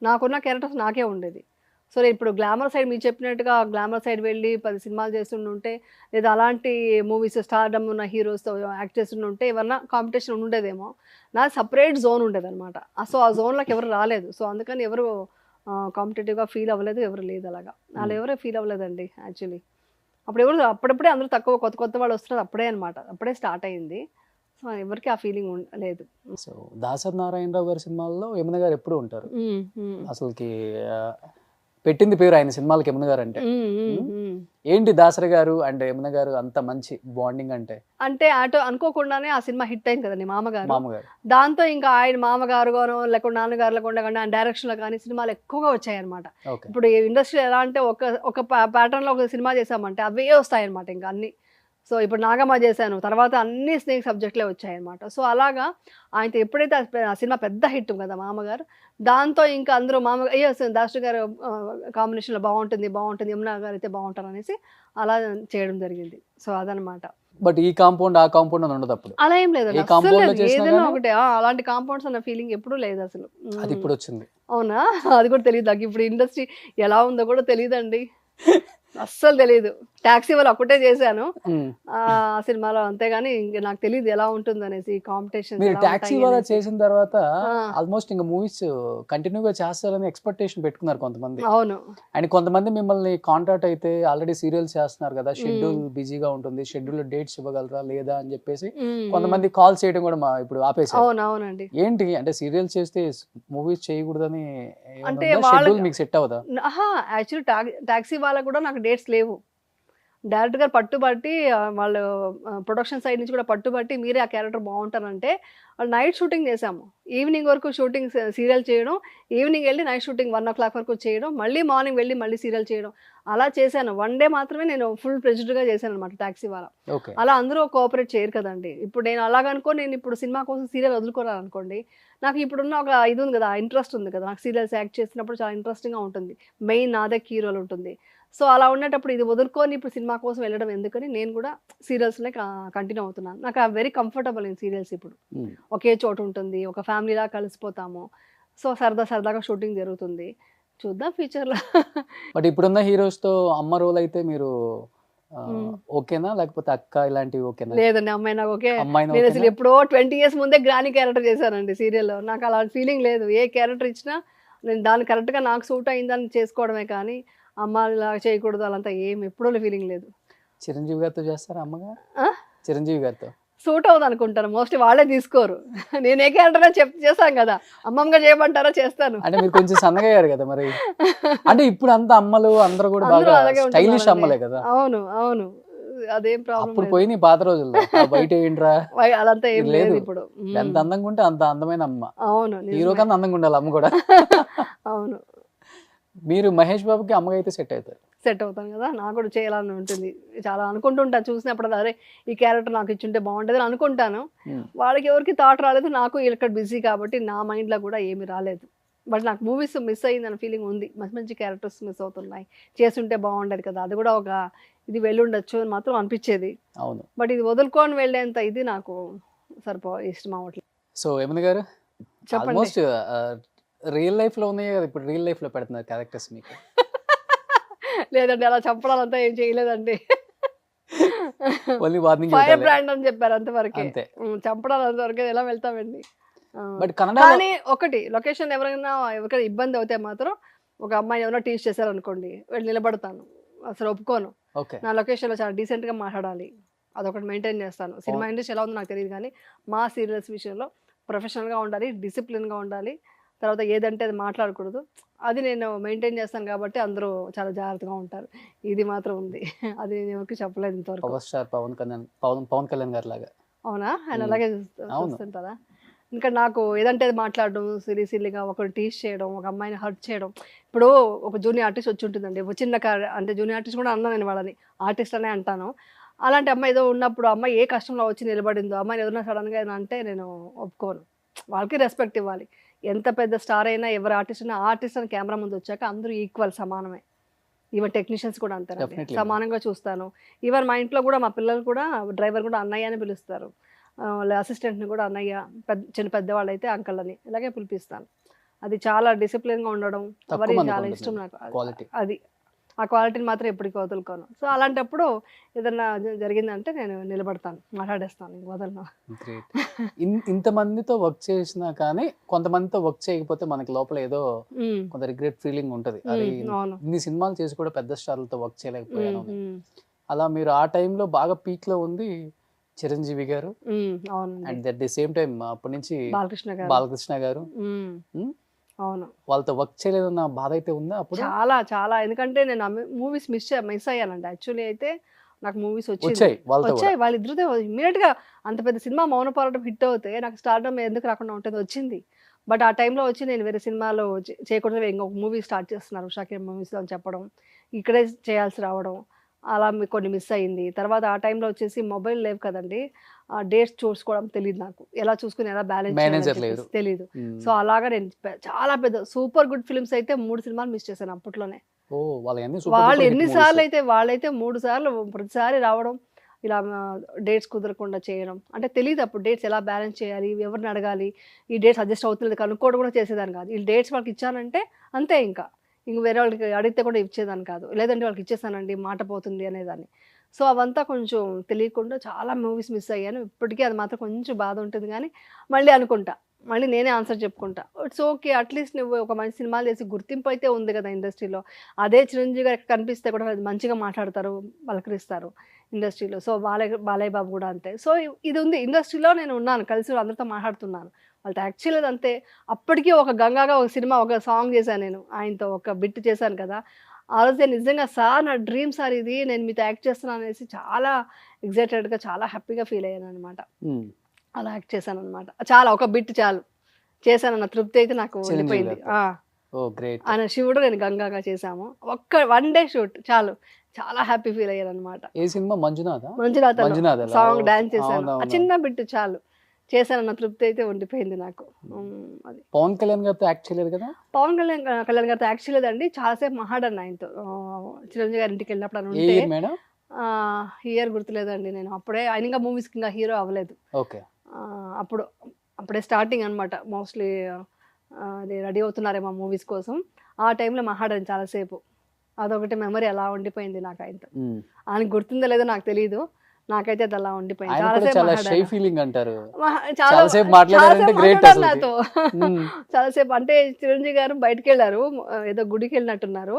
నాకున్న క్యారెక్టర్స్ నాకే ఉండేది. సో నేను ఇప్పుడు గ్లామర్ సైడ్ మీరు చెప్పినట్టుగా గ్లామర్ సైడ్ వెళ్ళి 10 సినిమాలు చేస్తుంటే, లేదా అలాంటి మూవీస్ స్టార్డమ్ ఉన్న హీరోస్తో యాక్ట్ చేస్తుంటే ఏమన్నా కాంపిటీషన్ ఉండేదేమో. నా సపరేట్ జోన్ ఉండేదన్నమాట. సో ఆ జోన్లోకి ఎవరు రాలేదు. సో అందుకని ఎవరు కాంపిటేటివ్గా ఫీల్ అవ్వలేదు, ఎవరు లేదు అలాగా. వాళ్ళు ఎవరు ఫీల్ అవ్వలేదండి యాక్చువల్లీ. అప్పుడప్పుడే అందరూ తక్కువ కొత్త వాళ్ళు వస్తున్నారు అప్పుడే అనమాట, అప్పుడే స్టార్ట్ అయింది. సో ఎవరికి ఆ ఫీలింగ్ లేదు. సో దాసరి నారాయణరావు గారి సినిమాల్లో యమున గారు ఎప్పుడు ఉంటారు. అసలుకి పెట్టింది పేరు ఆయన సినిమాలకి యమున గారు అంటే. ఏంటి దాసరి గారు అంటే యమున గారు అంత మంచి బాండింగ్ అంటే అటు అనుకోకుండానే ఆ సినిమా హిట్ అయింది కదండి, మామగారు. దాంతో ఇంకా ఆయన మామగారు గాను లేకుండా నాన్నగారు లేకుండా కానీ ఆయన డైరెక్షన్ లో కానీ సినిమాలు ఎక్కువగా వచ్చాయి అనమాట. ఇప్పుడు ఇండస్ట్రీ ఎలా అంటే ఒక ప్యాటర్న్ లో ఒక సినిమా చేసామంటే అవే వస్తాయి అనమాట ఇంకా అన్ని. సో ఇప్పుడు నాగమ్మ చేశాను, తర్వాత అన్ని స్నేక్ సబ్జెక్ట్లే వచ్చాయన్నమాట. సో అలాగా ఆయనతో ఎప్పుడైతే ఆ సినిమా పెద్ద హిట్ కదా మామగారు, దాంతో ఇంకా అందరూ మామగారు అయ్యో దాసరి గారు కాంబినేషన్లో బాగుంటుంది యమున గారు అయితే బాగుంటారు అనేసి అలా చేయడం జరిగింది. సో అదనమాట. బట్ ఈ కాంపౌండ్ ఆ కాంపౌండ్ అని ఉండదు అప్పుడు, అలా ఏం లేదు, ఏదైనా ఒకటే. అలాంటి కాంపౌండ్స్ అన్న ఫీలింగ్ ఎప్పుడు లేదు అసలు. అది ఇప్పుడు వచ్చింది. అవునా, అది కూడా తెలియదు నాకు. ఇప్పుడు ఇండస్ట్రీ ఎలా ఉందో కూడా తెలియదండి, అస్సలు తెలియదు. టాక్సీ వాళ్ళు ఒకటే చేశాను ఉమ్. ఆ సినిమాలో, అంతేగాని ఇంక నాకు తెలియదు ఎలా ఉంటుంది అనేసి కాంపిటీషన్. మీరు టాక్సీ వాళ్ళ చేసిన తర్వాత ఆ. ఆల్మోస్ట్ ఇంకా మూవీస్ కంటిన్యూగా చేస్తారని ఎక్స్పెక్టేషన్ పెట్టుకున్నారు కొంతమంది. అవును అండ్ కొంతమంది మిమ్మల్ని కాంటాక్ట్ అయితే ఆల్రెడీ సీరియల్స్ చేస్తున్నారు కదా, షెడ్యూల్ బిజీగా ఉంటుంది, షెడ్యూల్ డేట్స్ ఇవ్వగలరా లేదా అని చెప్పేసి కొంతమంది కాల్ చేయడం కూడా ఇప్పుడు ఆపేసారు. అవును అవునండి. ఏంటి అంటే సీరియల్స్ చేస్తే మూవీస్ చేయకూడదని అంటే షెడ్యూల్ మీకు సెట్ అవుదా? యాక్చువల్లీ టాక్సీ వాళ్ళకు కూడా నాకు డేట్స్ లేవు. డైరెక్టర్ గారు పట్టుబట్టి వాళ్ళు ప్రొడక్షన్ సైడ్ నుంచి కూడా పట్టుబట్టి మీరే ఆ క్యారెక్టర్ బాగుంటారంటే వాళ్ళు నైట్ షూటింగ్ చేసాము. ఈవినింగ్ వరకు షూటింగ్ సీరియల్ చేయడం, ఈవినింగ్ వెళ్ళి నైట్ షూటింగ్ 1 o'clock వరకు చేయడం, మళ్ళీ మార్నింగ్ వెళ్ళి మళ్ళీ సీరియల్ చేయడం, అలా చేశాను. 1 day మాత్రమే నేను ఫుల్ ప్రెజెడ్గా చేశాను అనమాట టాక్సీ వాళ్ళ. ఓకే. అలా అందరూ కోఆపరేట్ చేయరు కదండి. ఇప్పుడు నేను అలాగనుకో నేను ఇప్పుడు సినిమా కోసం సీరియల్ వదులుకోవాలి అనుకోండి, నాకు ఇప్పుడున్న ఒక ఇది ఉంది కదా, ఇంట్రెస్ట్ ఉంది కదా, నాకు సీరియల్స్ యాక్ట్ చేసినప్పుడు చాలా ఇంట్రెస్టింగ్గా ఉంటుంది, మెయిన్ నాదే కీ రోల్ ఉంటుంది. సో అలా ఉండేటప్పుడు ఇది వదులుకొని ఇప్పుడు సినిమా కోసం వెళ్ళడం ఎందుకని నేను కూడా సీరియల్స్లో కంటిన్యూ అవుతున్నాను. నాకు వెరీ కంఫర్టబుల్ ఇన్ సీరియల్స్. ఇప్పుడు ఒకే చోటు ఉంటుంది, ఒక ఫ్యామిలీలా కలిసిపోతాము, సో సరదాగా షూటింగ్ జరుగుతుంది. చూద్దాం ఫ్యూచర్లో. బట్ ఇప్పుడున్న హీరోస్ తో అమ్మ రోల్ అయితే మీరు ఓకేనా, లేకపోతే అక్క ఇలాంటివి ఓకేనా? లేదండి, అమ్మాయి నాకు ఓకే. అమ్మాయిని నేను అసలు ఓకేనా? ఎప్పుడో 20 years ముందే గ్రాని క్యారెక్టర్ చేశానండి సీరియల్లో. నాకు అలాంటి ఫీలింగ్ లేదు. ఏ క్యారెక్టర్ ఇచ్చినా నేను దాన్ని కరెక్ట్గా నాకు సూట్ అయిందని చేసుకోవడమే కానీ అమ్మ ఇలా చేయకూడదు అలంతా ఏం ఎప్పుడూ ఫీలింగ్ లేదు. చిరంజీవి గారితో చేస్తారా అమ్మగా? ఆ? చిరంజీవి గారితో సూట్ అవుతుంది అనుకుంటాను, మోస్ట్లీ వాళ్ళే తీసుకోరు. నేను ఏ క్యారెక్టర్ చేస్తాను కదా, అమ్మమ్మగా చేయమంటారా చేస్తాను. అంటే మీరు కొంచెం సన్నగా అయ్యారు కదా మరి. అంటే ఇప్పుడు అంత అమ్మలు అందరూ కూడా అందరూ బాగా అలాగే స్టైలిష్ ఉంటున్నారండి. అమ్మలే కదా. అవును అవును, అదేం ప్రాబ్లం అప్పుడు పోయి పాత రోజుల్లో బయట ఏంట్రా అదంతా ఏం లేదు. లేదు ఇప్పుడు. ఎంత అందంగా ఉంటే అంత అందమైన అమ్మ. అవును హీరో కన్నా అందంగా ఉండాలి అమ్మ కూడా. అవును, మీరు మహేష్ బాబుకి అమ్మగా అయితే సెట్ అవుతారు. సెట్ అవుతాను కదా, నాకు కూడా చేయాలని ఉంటుంది. చాలా అనుకుంటుంటాను చూసినప్పుడు, అరే ఈ క్యారెక్టర్ నాకు ఇచ్చుంటే బాగుంటుంది అని అనుకుంటాను. వాళ్ళకి ఎవరికి థాట్ రాలేదు, నాకు ఇక్కడ బిజీ కాబట్టి నా మైండ్లో కూడా ఏమీ రాలేదు. బట్ నాకు మూవీస్ మిస్ అయ్యిందన్న ఫీలింగ్ ఉంది. మంచి మంచి క్యారెక్టర్స్ మిస్ అవుతున్నాయి, చేస్తుంటే బాగుండేది కదా, అది కూడా ఒక ఇది వెళ్ళుండొచ్చు అని మాత్రం అనిపించేది. అవును. బట్ ఇది వదులుకొని వెళ్ళేంత ఇది నాకు ఇష్టం అవ్వట్లేదు. సో యమున గారు, చెప్పండి. ఆల్మోస్ట్ రియల్ లైఫ్ లో ఉన్నాయి కదా, ఇప్పుడు రియల్ లైఫ్ లో పెడుతున్నారు క్యారెక్టర్స్ మీకు. లేదండి, అలా చెప్పడాలంతా ఏం చేయలేదండి. ఓన్లీ వార్నింగ్ ఫైర్ బ్రాండ్ అని చెప్పారు అంతవరకే. అంతే. చంపడాలు అంతవరకే ఎలా వెళ్తామండి. బట్ కన్నడ కానీ ఒకటి, లొకేషన్ ఎవరైనా ఎవరికైనా ఇబ్బంది అవుతే మాత్రం, ఒక అమ్మాయి ఎవరైనా టీచ్ చేశారు అనుకోండి, వెళ్ళి నిలబడతాను, అసలు ఒప్పుకోను. ఓకే. నా లొకేషన్లో చాలా డీసెంట్గా మాట్లాడాలి, అదొకటి మెయింటైన్ చేస్తాను. సినిమా ఇండస్ట్రీ ఎలా ఉందో నాకు తెలియదు కానీ మా సీరియల్స్ విషయంలో ప్రొఫెషనల్గా ఉండాలి, డిసిప్లిన్గా ఉండాలి, తర్వాత ఏదంటే అది మాట్లాడకూడదు, అది నేను మెయింటైన్ చేస్తాను కాబట్టి అందరూ చాలా జాగ్రత్తగా ఉంటారు. ఇది మాత్రం ఉంది, అది నేను ఎవరికి చెప్పలేదు ఇంతవరకు. పవర్ స్టార్ పవన్ కళ్యాణ్ గారు లాగా. అవునా, ఆయన అలాగే చూస్తుంటారా? ఇంకా నాకు ఏదంటే అది మాట్లాడడం, సిల్లీగా ఒకరు టీచ్ చేయడం, ఒక అమ్మాయిని హర్ట్ చేయడం. ఇప్పుడు ఒక జూనియర్ ఆర్టిస్ట్ వచ్చి ఉంటుందండి, ఒక చిన్న అంటే జూనియర్ ఆర్టిస్ట్ కూడా అన్నా, నేను వాళ్ళని ఆర్టిస్ట్ అనే అంటాను. అలాంటి అమ్మాయి ఏదో ఉన్నప్పుడు అమ్మాయి ఏ కష్టంలో వచ్చి నిలబడిందో, అమ్మాయిని ఏదైనా సడన్గా ఏదైనా అంటే నేను ఒప్పుకోను. వాళ్ళకి రెస్పెక్ట్ ఇవ్వాలి. ఎంత పెద్ద స్టార్ అయినా, ఎవరు ఆర్టిస్ట్ అయినా, ఆర్టిస్ట్ అని కెమెరా ముందు వచ్చాక అందరూ ఈక్వల్, సమానమే. ఈవెన్ టెక్నీషియన్స్ కూడా అంటారు, సమానంగా చూస్తాను. ఈవెన్ మా ఇంట్లో కూడా మా పిల్లలు కూడా డ్రైవర్ కూడా అన్నయ్య అని పిలుస్తారు, వాళ్ళ అసిస్టెంట్ని కూడా అన్నయ్య, పెద్దవాళ్ళు అయితే అంకల్ అని ఇలాగే పిలిపిస్తాను. అది చాలా డిసిప్లిన్గా ఉండడం అవన్నీ చాలా ఇష్టం నాకు. అది ఆ క్వాలిటీని మాత్రం ఎప్పటికీ వదులుకోను. సో అలాంటప్పుడు ఏదన్నా జరిగిందంటే నేను నిలబడతాను, మాట్లాడేస్తాను, వదలను. ఇంతమందితో వర్క్ చేసినా కానీ కొంతమందితో వర్క్ చేయకపోతే మనకి లోపల ఏదో కొంత రిగ్రెట్ ఫీలింగ్ ఉంటుంది. అది ఇన్ని సినిమాలు చేసి కూడా పెద్ద స్టార్లతో వర్క్ చేయలేకపోయాను. అలా మీరు ఆ టైంలో బాగా పీక్ లో ఉంది చిరంజీవి గారు, and at the same time అప్పటి నుంచి బాలకృష్ణ గారు. అవును, వాళ్ళతో వర్క్ చేయలేదన్న బాధ అయితే ఉందా అప్పుడు? చాలా చాలా, ఎందుకంటే నేను మూవీస్ మిస్ అయ్యానండి. యాక్చువల్లీ అయితే నాకు మూవీస్ వచ్చాయి, వాళ్ళిద్దరితో ఇమ్మీడియట్ గా అంత పెద్ద సినిమా మౌన పోరాటం హిట్ అవుతే నాకు స్టార్డమ్ ఎందుకు రాకుండా ఉంటుంది, వచ్చింది. బట్ ఆ టైంలో వచ్చి నేను వేరే సినిమాలో చేయకూడదు, ఇంకొక మూవీ స్టార్ట్ చేస్తున్నారు షాకిర్ మూవీస్ అని చెప్పడం, ఇక్కడే చేయాల్సి రావడం, అలా కొన్ని మిస్ అయింది. తర్వాత ఆ టైంలో వచ్చేసి మొబైల్ లేవు కదండి, ఆ డేట్స్ చూసుకోవడం తెలియదు నాకు, ఎలా చూసుకుని ఎలా బ్యాలెన్స్ తెలియదు. సో అలాగా నేను చాలా పెద్ద సూపర్ గుడ్ ఫిల్మ్స్ అయితే 3 సినిమాలు మిస్ చేశాను అప్పట్లోనే. వాళ్ళు ఎన్నిసార్లు అయితే వాళ్ళైతే 3 సార్లు ప్రతిసారి రావడం, ఇలా డేట్స్ కుదరకుండా చేయడం, అంటే తెలియదు అప్పుడు డేట్స్ ఎలా బ్యాలెన్స్ చేయాలి, ఎవరిని అడగాలి, ఈ డేట్స్ అడ్జస్ట్ అవుతుంది కనుక్కోవడం కూడా చేసేదాన్ని కాదు. ఈ డేట్స్ వాళ్ళకి ఇచ్చానంటే అంతే, ఇంకా ఇంక వేరే వాళ్ళకి అడిగితే కూడా ఇచ్చేదాన్ని కాదు, లేదంటే వాళ్ళకి ఇచ్చేసానండి మాట పోతుంది అనేదాన్ని. సో అవంతా కొంచెం తెలియకుండా చాలా మూవీస్ మిస్ అయ్యాను. ఇప్పటికీ అది మాత్రం కొంచెం బాధ ఉంటుంది, కానీ మళ్ళీ అనుకుంటా, మళ్ళీ నేనే ఆన్సర్ చెప్పుకుంటా, ఇట్స్ ఓకే, అట్లీస్ట్ నువ్వు ఒక మంచి సినిమాలు చేసి గుర్తింపు అయితే ఉంది కదా ఇండస్ట్రీలో. అదే చిరంజీవి గారు కనిపిస్తే కూడా మంచిగా మాట్లాడతారు, పలకరిస్తారు ఇండస్ట్రీలో. సో బాలయ్య బాబు కూడా అంతే. సో ఇది ఉంది ఇండస్ట్రీలో, నేను ఉన్నాను, కలిసి అందరితో మాట్లాడుతున్నాను. వాళ్ళతో యాక్చువల్లీ అంతే. అప్పటికీ ఒక గంగాగా ఒక సినిమా, ఒక సాంగ్ చేశాను నేను ఆయనతో, ఒక బిట్ చేశాను కదా. ఆ రోజే నిజంగా సార్ నా డ్రీమ్ సార్ ఇది, నేను మీతో యాక్ట్ చేస్తున్నాను అనేసి చాలా ఎగ్జైటెడ్గా, చాలా హ్యాపీగా ఫీల్ అయ్యాను అనమాట. అలా యాక్ట్ చేశాను అనమాట. చాలా, ఒక బిట్ చాలు చేశానన్న తృప్తి అయితే నాకు ఉండిపోయింది. ఆయన శివుడు, నేను గంగాగా చేశాము. ఒక్క 1 డే షూట్ చాలు, చాలా హ్యాపీ ఫీల్ అయ్యాను అనమాట. ఏ సినిమా? మంజునాథ సాంగ్ డాన్స్ చేశాను, ఆ చిన్న బిట్ చాలు చేశానన్న తృప్తి అయితే ఉండిపోయింది నాకు. అది పవన్ కళ్యాణ్ గారితో యాక్ట్ చేయలేదు కదా? పవన్ కళ్యాణ్ గారితో యాక్ట్ చేయలేదండి, చాలాసేపు మహాడన్న ఆయనతో. చిరంజీవి గారి ఇంటికి వెళ్ళినప్పుడు అని ఉంటే, ఇయర్ గుర్తులేదండి నేను, అప్పుడే ఆయన ఇంకా మూవీస్కి ఇంకా హీరో అవ్వలేదు. అప్పుడే స్టార్టింగ్ అనమాట, మోస్ట్లీ అది రెడీ అవుతున్నారేమో మూవీస్ కోసం. ఆ టైంలో మహాడని చాలాసేపు, అదొకటి మెమరీ అలా ఉండిపోయింది నాకు ఆయనతో. ఆయనకు గుర్తుందో లేదో నాకు తెలియదు, నాకైతే అది అలా ఉండిపోయింది. చాలాసేపు అంటే చిరంజీవి గారు బయటకు వెళ్ళారు, ఏదో గుడికి వెళ్ళినట్టున్నారు,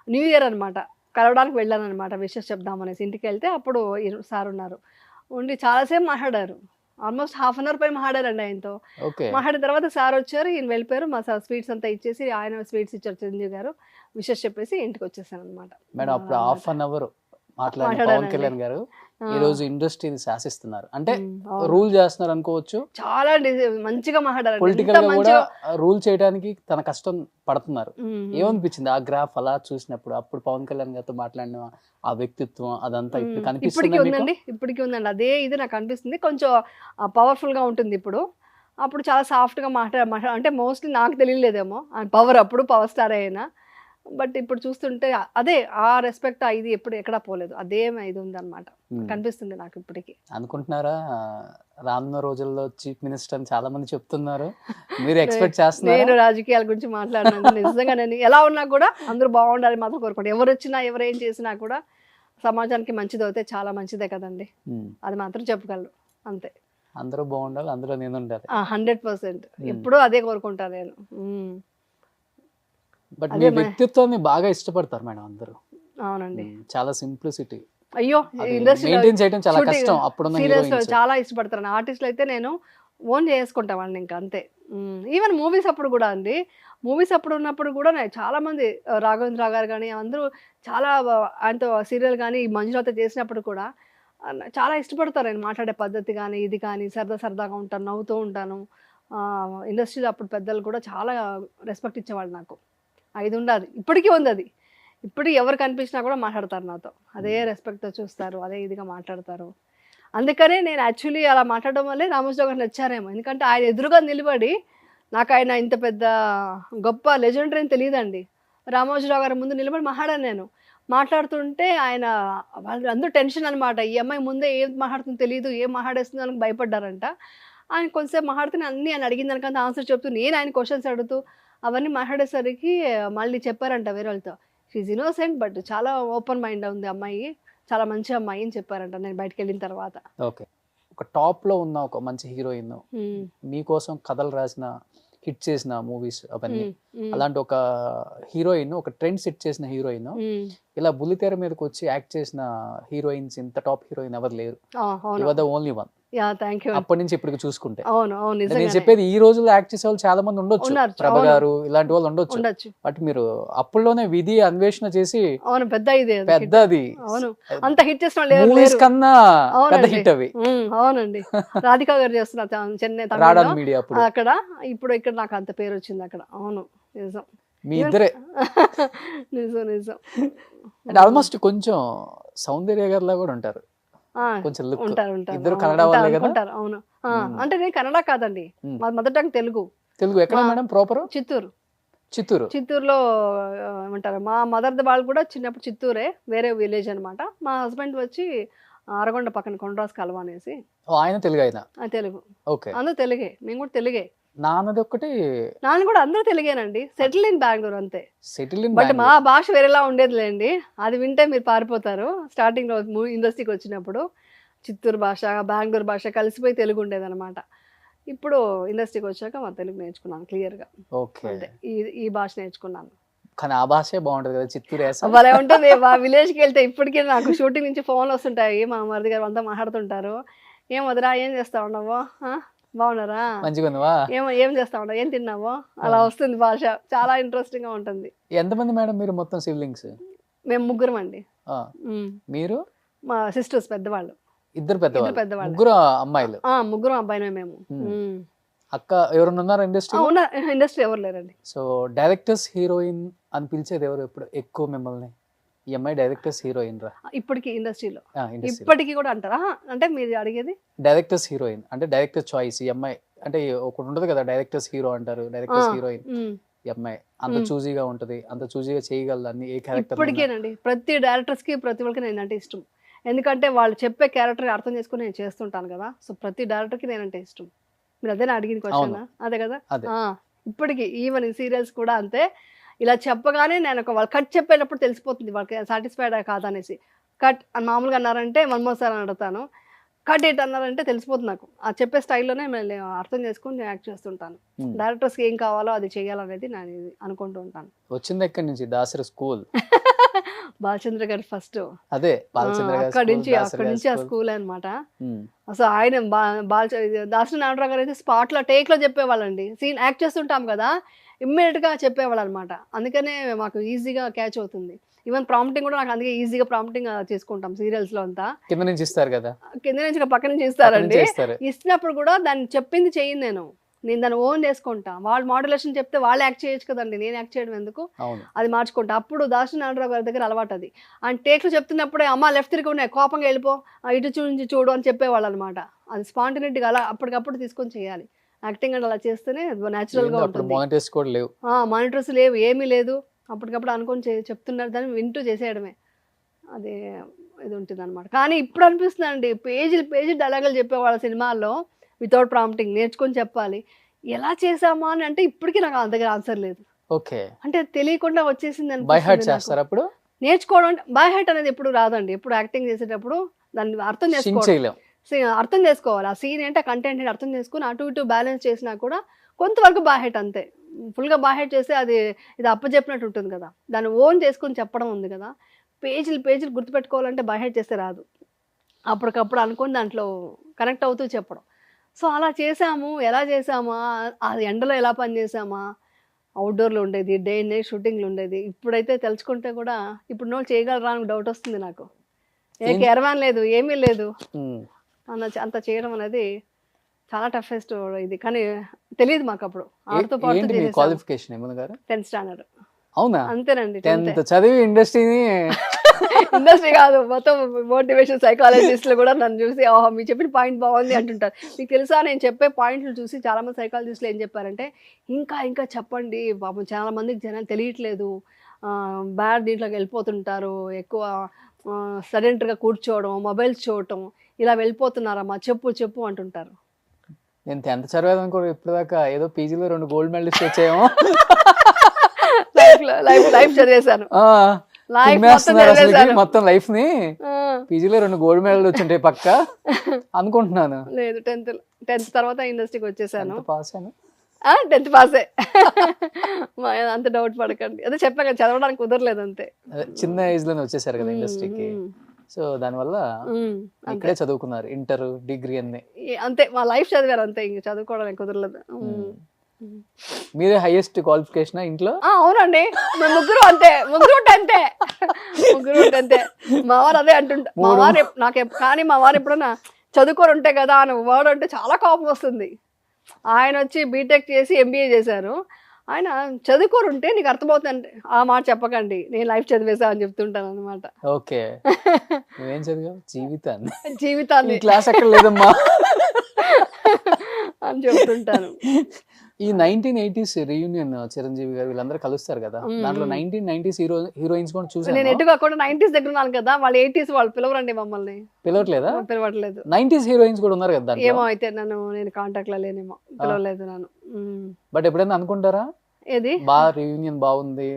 న్యూ ఇయర్ అనమాట, కలవడానికి వెళ్ళాను అనమాట, విషెస్ చెప్దామనేసి. ఇంటికి వెళ్తే అప్పుడు సార్ ఉన్నారు, ఉండి చాలాసేపు మాట్లాడారు, ఆల్మోస్ట్ హాఫ్ అన్ అవర్ పై మాట్లాడారండి ఆయనతో. మాట్లాడిన తర్వాత సార్ వచ్చారు, ఈయన వెళ్ళిపోయారు. మా సార్ స్వీట్స్ అంతా ఇచ్చేసి, ఆయన స్వీట్స్ ఇచ్చారు చిరంజీవి గారు, విషెస్ చెప్పేసి ఇంటికి వచ్చేసాను అనమాట. మేడం అప్పుడు హాఫ్ అన్ అవర్ మాట్లాడారు పవన్ కళ్యాణ్ గారు. ఈ రోజు ఇండస్ట్రీని శాసిస్తున్నారు అంటే రూల్ చేస్తున్నారు అనుకోవచ్చు. చాలా మంచిగా మాట్లాడారు, పొలిటికల్ గా కూడా రూల్ చేయడానికి తన కష్టం పడుతున్నారు. ఏమనిపించింది ఆ గ్రాఫ్ అలా చూసినప్పుడు? అప్పుడు పవన్ కళ్యాణ్ గారితో మాట్లాడిన ఆ వ్యక్తిత్వం అదంతా ఇప్పుడు కనిపిస్తుంది. ఇప్పటికీ ఉందండి అదే ఇది నాకు అనిపిస్తుంది. కొంచెం పవర్ఫుల్ గా ఉంటుంది ఇప్పుడు. అప్పుడు చాలా సాఫ్ట్ గా అంటే మోస్ట్లీ నాకు తెలియలేదేమో పవర్, అప్పుడు పవర్ స్టార్ అయినా. బట్ ఇప్పుడు చూస్తుంటే అదే ఆ రెస్పెక్ట్ ఇది ఎప్పుడు ఎక్కడా పోలేదు, అదే ఇది ఉందన్నమాట, కనిపిస్తుంది నాకు ఇప్పటికి. అనుకుంటున్నారా రానున్న రోజుల్లో చీఫ్ మినిస్టర్ అని చాలా మంది చెప్తున్నారు, మీరు ఎక్స్పెక్ట్ చేస్తున్నారు? నేను రాజకీయాల గురించి మాట్లాడినాను, నిజంగా నేను ఎలా ఉన్నా కూడా అందరూ బాగుండాలి మాత్రం కోరుకుంటాను. ఎవరు వచ్చినా ఎవరు ఏం చేసినా కూడా సమాజానికి మంచిది అవుతే చాలా మంచిదే కదండి, అది మాత్రం చెప్పగలరు అంతే. అందరూ బాగుండాలి, అందులో నేను ఉండాలి, 100% ఎప్పుడూ అదే కోరుకుంటాను నేను. బట్ మీ వ్యక్తిత్వాన్ని బాగా ఇష్టపడతారు మేడం అందరూ. అవునండి, చాలా సింప్లిసిటీ. అయ్యో ఇండస్ట్రీ చేయడం చాలా కష్టం. అప్పుడున్న చాలా ఇష్టపడతారు ఆర్టిస్టులు అయితే, నేను ఓన్ చేసుకుంటామండి ఇంకా అంతే. ఈవెన్ మూవీస్ అప్పుడు కూడా అండి, మూవీస్ అప్పుడు ఉన్నప్పుడు కూడా చాలా మంది రాఘవేంద్ర గారు కానీ అందరూ చాలా ఆయనతో సీరియల్ కానీ మంజులతో చేసినప్పుడు కూడా చాలా ఇష్టపడతారు ఆయన మాట్లాడే పద్ధతి కానీ ఇది కానీ, సరదాగా ఉంటాను, నవ్వుతూ ఉంటాను. ఇండస్ట్రీలో అప్పుడు పెద్దలు కూడా చాలా రెస్పెక్ట్ ఇచ్చేవాళ్ళు నాకు, అది ఉండదు, ఇప్పటికీ ఉంది అది. ఇప్పుడు ఎవరు కనిపించినా కూడా మాట్లాడతారు నాతో, అదే రెస్పెక్ట్తో చూస్తారు, అదే ఇదిగా మాట్లాడతారు. అందుకనే నేను యాక్చువల్లీ అలా మాట్లాడడం వల్లే రామోజీరావు గారు నచ్చారేమో, ఎందుకంటే ఆయన ఎదురుగా నిలబడి, నాకు ఆయన ఇంత పెద్ద గొప్ప లెజెండరీ అని తెలియదండి, రామోజీరావు గారి ముందు నిలబడి మాట్లాడాను నేను. మాట్లాడుతుంటే ఆయన వాళ్ళు అందరూ టెన్షన్ అనమాట, ఈ అమ్మాయి ముందే ఏం మాట్లాడుతుందో తెలియదు, ఏం మాట్లాడేస్తుందో అని భయపడ్డారంట. ఆయన కొంచెంసేపు మాట్లాడుతూ అన్నీ ఆయన అడిగిన దానికంతా ఆన్సర్ చెప్తూ, నేను ఆయన క్వశ్చన్స్ అడుగుతూ అవన్నీ మాట్లాడేసరికి మళ్ళీ చెప్పారంట వేరే వాళ్ళతో, షీఈ్ ఇన్నోసెంట్ బట్ చాలా ఓపెన్ మైండ్ ఉంది అమ్మాయి, చాలా మంచి అమ్మాయి అని చెప్పారంట నేను బయటకు వెళ్ళిన తర్వాత. ఓకే, ఒక టాప్ లో ఉన్న ఒక మంచి హీరోయిన్, మీకోసం కథలు రాసిన హిట్ చేసిన మూవీస్ అవన్నీ, అలాంటి ఒక హీరోయిన్, ఒక ట్రెండ్ సెట్ చేసిన హీరోయిన్, ఇలా బుల్లితెర మీదకి వచ్చి యాక్ట్ చేసిన హీరోయిన్స్ ఇంత టాప్ హీరోయిన్ ఎవరు లేరు, you are the only one. అప్పటి నుంచి ఇప్పటికి చూసుకుంటే నేను చెప్పేది, ఈ రోజుల్లో యాక్ట్ చేసే వాళ్ళు చాలా మంది ఉండొచ్చు, ప్రభ గారు ఇలాంటి వాళ్ళు ఉండొచ్చు, బట్ మీరు అప్పుల్లోనే విధి అన్వేషణ చేసి పెద్దది అంత హిట్ చేసిన మూవీస్ కన్నా పెద్ద హిట్ అవి. అవునండి, రాధికా గారు చేస్తున్నారు చెన్నై రాడాన్ మీడియా అక్కడ, ఇప్పుడు ఇక్కడ నాకు అంత పేరు వచ్చింది అక్కడ. అవును, నిజం, మీ ఇద్దరే నిజం. ఆల్మోస్ట్ కొంచెం సౌందర్య గారిలా కూడా ఉంటారు, కొంచెం లుక్. ఇద్దరు కన్నడ వాళ్ళే కదా? అవును, అంటే నేను కన్నడ కాదండి, మా మదర్ టంగ్ తెలుగు. ఎక్కడ మేడం ప్రాపర్? చిత్తూరులో ఏమంటారు, మా మదర్ వాళ్ళు కూడా చిన్నప్పుడు చిత్తూరే, వేరే విలేజ్ అనమాట. మా హస్బెండ్ వచ్చి అరగొండ పక్కన కొండరాజు కలవ అనేసి. ఆయన తెలుగు? ఆయన తెలుగు, అందరూ తెలుగే, మేము కూడా తెలుగే. నాన్నది ఒక్కటి నాన్న కూడా అందరూ తెలుగేనండి, సెటిల్ ఇన్ బెంగళూరు అంతే. సెటిల్ ఇన్ బట్ మా భాష వేరేలా ఉండేదిలేండి, అది వింటే మీరు పారిపోతారు. స్టార్టింగ్ లో ఇండస్ట్రీకి వచ్చినప్పుడు చిత్తూరు భాష బెంగళూరు భాష కలిసిపోయి తెలుగు ఉండేదన్నమాట. ఇప్పుడు ఇండస్ట్రీకి వచ్చాక మా తెలుగు నేర్చుకున్నాను క్లియర్గా. ఓకే. అంటే ఈ భాష నేర్చుకున్నాను. కానీ ఆ భాషే బాగుంటది కదా, చిత్తూరు యాస. భలే ఉంటుంది. మా విలేజ్కి వెళ్తే ఇప్పటికీ నాకు షూటింగ్ నుంచి ఫోన్లు వస్తుంటాయి, మా మరిది గారు అంతా మాట్లాడుతుంటారు. ఏం వదిరా, ఏం చేస్తా ఉన్నావో, బాగున్నారా, మంచిగా ఉందివా, ఏం చేస్తా ఉన్నావు, ఏం తిన్నావో, అలా వస్తుంది భాష. చాలా ఇంట్రెస్టింగ్ గా ఉంటుంది. ఎంతమంది మేడం మీరు మొత్తం సిబ్లింగ్స్? మేము ముగ్గురం అండి. మీరు? మా సిస్టర్స్ పెద్దవాళ్ళు. ఇద్దరు పెద్దవాళ్ళు, ముగ్గురు అమ్మాయిలు? ముగ్గురం అబ్బాయినే మేము. అక్క ఎవరైనా ఉన్నారా ఇండస్ట్రీ? ఇండస్ట్రీ ఎవరు లేరండి. సో డైరెక్టర్స్ హీరోయిన్ అని పిలిచేది ఎవరు ఎప్పుడు ఎక్కువ మిమ్మల్ని? ఈ అమ్మాయి డైరెక్టర్స్ హీరోయిన్ రా ఇప్పటికి ఇండస్ట్రీలో? ఇప్పటికి కూడా అంటారా? అంటే మీరు అడిగేది డైరెక్టర్స్ హీరోయిన్ అంటే డైరెక్టర్ చాయిస్. ఈ అమ్మాయి అంటే ఒకటి ఉండదు కదా, డైరెక్టర్స్ హీరో అంటారు, డైరెక్టర్స్ హీరోయిన్. ఈ అమ్మాయి అంత చూజీగా ఉంటది, అంత చూజీగా చేయగలదు అన్ని ఏ క్యారెక్టర్. ఇప్పటికేనండి ప్రతి డైరెక్టర్స్ కి ప్రతి ఒక్కరికి నేనంటే ఇష్టం. ఎందుకంటే వాళ్ళు చెప్పే క్యారెక్టర్ అర్థం చేసుకుని నేను చేస్తుంటాను కదా. సో ప్రతి డైరెక్టర్ కి నేనంటే ఇష్టం. మీరు అదేనా అడిగిన క్వశ్చన్? అదే కదా. ఇప్పటికి ఈవెన్ సీరియల్స్ కూడా అంతే. ఇలా చెప్పగానే నేను వాళ్ళు కట్ చెప్పేటప్పుడు తెలిసిపోతుంది వాళ్ళకి సాటిస్ఫైడ్ కాదనేసి. కట్ అని మామూలుగా అన్నారంటే వన్ మోర్ సార్ అని అడుగుతాను, కట్ ఎయిట్ అన్నారంటే తెలిసిపోతుంది నాకు. ఆ చెప్పే స్టైల్లోనే నేను అర్థం చేసుకుని నేను యాక్ట్ చేస్తుంటాను. డైరెక్టర్స్కి ఏం కావాలో అది చేయాలనేది నేను అనుకుంటూ ఉంటాను. వచ్చింది ఎక్కడి నుంచి? దాసరి స్కూల్. బాలచంద్ర గారు ఫస్ట్. అదే అక్కడి నుంచి ఆ స్కూల్ అనమాట. అసలు ఆయన దాసరి నారాయణరావు గారు అయితే స్పాట్ లో టేక్ లో చెప్పేవాళ్ళండి. సీన్ యాక్ట్ చేస్తుంటాం కదా, ఇమ్మీడియట్ గా చెప్పేవాళ్ళు అనమాట. అందుకనే మాకు ఈజీగా క్యాచ్ అవుతుంది. ఈవెన్ ప్రాంప్టింగ్ కూడా నాకు అందుకే ఈజీగా ప్రాంప్టింగ్ చేసుకుంటాం సీరియల్స్ లో అంతా. కింద నుంచి ఇస్తారు కదా, కింద నుంచి పక్క నుంచి ఇస్తారండి. ఇచ్చినప్పుడు కూడా దాన్ని చెప్పింది చెయ్యను నేను దాన్ని ఓన్ చేసుకుంటా. వాళ్ళు మాడ్యులేషన్ చెప్తే వాళ్ళు యాక్ట్ చేయొచ్చు కదండి, నేను యాక్ట్ చేయడం ఎందుకు, అది మార్చుకుంటా. అప్పుడు దాసరి నారాయణరావు గారి దగ్గర అలవాటు అది. అండ్ టేక్లు చెప్తున్నప్పుడే అమ్మ లెఫ్ట్ తిరిగి ఉన్నాయి, కోపంగా వెళ్ళిపో, ఇటు చూసి చూడు అని చెప్పేవాళ్ళు అనమాట. అది స్పాంటినిటీగా అలా అప్పటికప్పుడు తీసుకొని చేయాలి. యాక్టింగ్ అంటే అలా చేస్తేనే న్యాచురల్ గా ఉంటుంది. మానిటర్స్ లేవు, ఏమీ లేదు, అప్పటికప్పుడు అనుకొని చెప్తున్నారు, దాన్ని వింటూ చేసేయడమే. అదే ఇది ఉంటుంది అనమాట. కానీ ఇప్పుడు అనిపిస్తుంది అండి, పేజీ డైలాగులు చెప్పేవాళ్ళ సినిమాల్లో వితౌట్ ప్రాంప్టింగ్ నేర్చుకొని చెప్పాలి. ఎలా చేసామా అని అంటే ఇప్పటికీ నాకు అంత దగ్గర ఆన్సర్ లేదు. ఓకే, అంటే తెలియకుండా వచ్చేసింది బై హార్ట్ చేస్తారు. అప్పుడు నేర్చుకోవడం అంటే బై హార్ట్ అనేది ఎప్పుడు రాదండి. ఎప్పుడు యాక్టింగ్ చేసేటప్పుడు దాన్ని అర్థం చేసుకోవాలి. ఆ సీన్ ఏంటి, ఆ కంటెంట్ ఏంటి అర్థం చేసుకుని అటు ఇటు బ్యాలెన్స్ చేసినా కూడా కొంతవరకు బై హార్ట్ అంతే. ఫుల్గా బై హార్ట్ చేస్తే అది ఇది అప్పచెప్పినట్టు ఉంటుంది కదా. దాన్ని ఓన్ చేసుకుని చెప్పడం ఉంది కదా. పేజీలు గుర్తుపెట్టుకోవాలంటే బై హార్ట్ చేస్తే రాదు. అప్పటికప్పుడు అనుకుని దాంట్లో కనెక్ట్ అవుతూ చెప్పడం. సో అలా చేసాము. ఎలా చేసామా, అది ఎండలో ఎలా పనిచేసామా, అవుట్డోర్లో ఉండేది, డే అండ్ నైట్ షూటింగ్లు ఉండేది. ఇప్పుడైతే తెలుసుకుంటే కూడా ఇప్పుడు నోళ్ళు చేయగలరా అని డౌట్ వస్తుంది నాకు. ఏ కెరవాన్ లేదు, ఏమీ లేదు, అంత చేయడం అనేది చాలా టఫెస్ట్ ఇది. కానీ తెలియదు మాకు అప్పుడు. ఆడుతూ పాడుతూ 10th స్టాండర్డ్. అవునా? అంతేనండి. 10th చదివి ఇండస్ట్రీ కాదు, మొత్తం మోటివేషన్ సైకాలజిస్టులు కూడా నన్ను చూసి ఓహో మీరు చెప్పిన పాయింట్ బాగుంది అంటుంటారు. మీకు తెలుసా, నేను చెప్పే పాయింట్లు చూసి చాలా మంది సైకాలజిస్టులు ఏం చెప్పారంటే, ఇంకా చెప్పండి పాపం చాలా మందికి జనాలు తెలియట్లేదు, బ్యాడ్ దీంట్లోకి వెళ్ళిపోతుంటారు, ఎక్కువ సడెంటరీగా కూర్చోవడం, మొబైల్స్ చూడటం, ఇలా వెళ్ళిపోతున్నారమ్మా, చెప్పు అంటుంటారు. నేను 10th చదివేదాను కూడా ఇప్పుడు దాకా ఏదో పీజీలో 2 గోల్డ్ మెడలిస్ట్ వచ్చాయేమో. లైఫ్ చదివేశాను, మొత్తం లైఫ్ ని. పీజీలో 2 గోల్డ్ మెడల్ వచ్చింటాయి పక్క అనుకుంటున్నాను. లేదు, 10th తర్వాత ఇండస్ట్రీకి వచ్చేసాను. Pass 10th పాసే. అంత డౌట్ పడకండి, అదే చెప్పాక చదవడానికి కుదరలేదు అంతే. చిన్న ఏజ్ లోనే వచ్చేసారు కదా ఇండస్ట్రీకి. సో దానివల్ల ఇక్కడే చదువుకున్నారు, ఇంటర్ డిగ్రీ అన్ని అంతే. మా లైఫ్ చదివారు అంతే, ఇంక చదువుకోవడానికి కుదరలేదు. మీరే హైయెస్ట్ క్వాలిఫికేషన్ ఇంట్లో? అవునండి, మేము ముగ్గురు అంతే, ముగ్గురు 10th. మా వారు అదే అంటుంటా. మా వారు నాకు కానీ మా వారు ఎప్పుడన్నా చదువుకొని ఉంటే కదా అని వర్డ్ అంటే చాలా కోపం వస్తుంది. ఆయన వచ్చి బీటెక్ చేసి MBA చేశారు. ఆయన చదువుకోరు ఉంటే నీకు అర్థమవుతుంది, ఆ మాట చెప్పకండి, నేను లైఫ్ చదివేసా అని చెప్తుంటాను అనమాట. ఓకే, నువ్వేం చదివావు? జీవితాన్ని. జీవితాన్ని క్లాస్ అక్కడ లేదమ్మా అని చెప్తుంటాను. ఈ 1980s రీయూనియన్ చిరంజీవి గారు వీళ్ళందరూ కలుస్తారు కదా, దాంట్లో 1990s హీరోయిన్స్ కూడా నేను చూసాను. ఎటు కాకుండా 90s దగ్గర ఉన్నాను కదా, వాళ్ళు 80s వాళ్ళు పిలవరండి మమ్మల్ని. పిలవట్లేదా? పిలవట్లేదు. 90s హీరోయిన్స్ కూడా ఉన్నారు కదా దాంట్లో. ఏమో అయితే నేను కాంటాక్ట్ లో లేనేమో, పిలవలేదు నన్ను. బట్ ఎప్పుడైనా అనుకుంటారా ఏది బాగా రీయూనియన్ బాగుంది,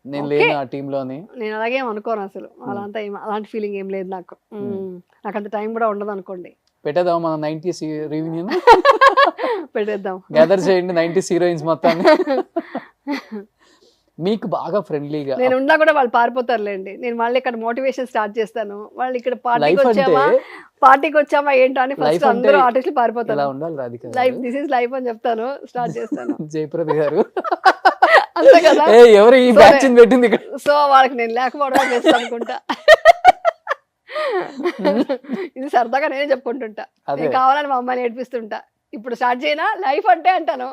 నేను లేను ఆ టీమ్ లోని? నేను అలాగే అనుకోను అసలు, అలాంటి ఫీలింగ్ ఏం లేదు నాకు. నాకు అంత టైం కూడా ఉండదు అనుకోండి. పెట్టేద్దాం మనం 90s రీయూనియన్, పెట్టేద్దాం, గ్యాదర్ చేయండి 90s హీరోయిన్స్ మొత్తాన్ని. మీకు బాగా ఫ్రెండ్లీగా నేను ఉన్నా కూడా వాళ్ళు పారిపోతారులేండి. నేను మళ్ళీ ఇక్కడ మోటివేషన్ స్టార్ట్ చేస్తాను. వాళ్ళు ఇక్కడ లైఫ్ అంటే పార్టీకి వచ్చామా ఏంటో అని ఫస్ట్ అందరూ ఆర్టిస్టులు పారిపోతారు. ఇలా ఉండాలి రాధిక గారు. లైఫ్ దిస్ ఇస్ లైఫ్ అని చెప్తాను, స్టార్ట్ చేస్తాను. జయప్రద గారు అంతే కదా. ఎవరు ఈ బ్యాచ్ పెట్టింది ఇక్కడ? సో వాళ్ళకి నేను లేకపోవడం బెస్ట్ అనుకుంటా. ఇది సరదాగా నేనే చెప్పుకుంటుంటా, నేను కావాలని మా అమ్మాయిని ఏడిపిస్తుంటా. ఇప్పుడు స్టార్ట్ చేయనా లైఫ్ అంటే అంటాను,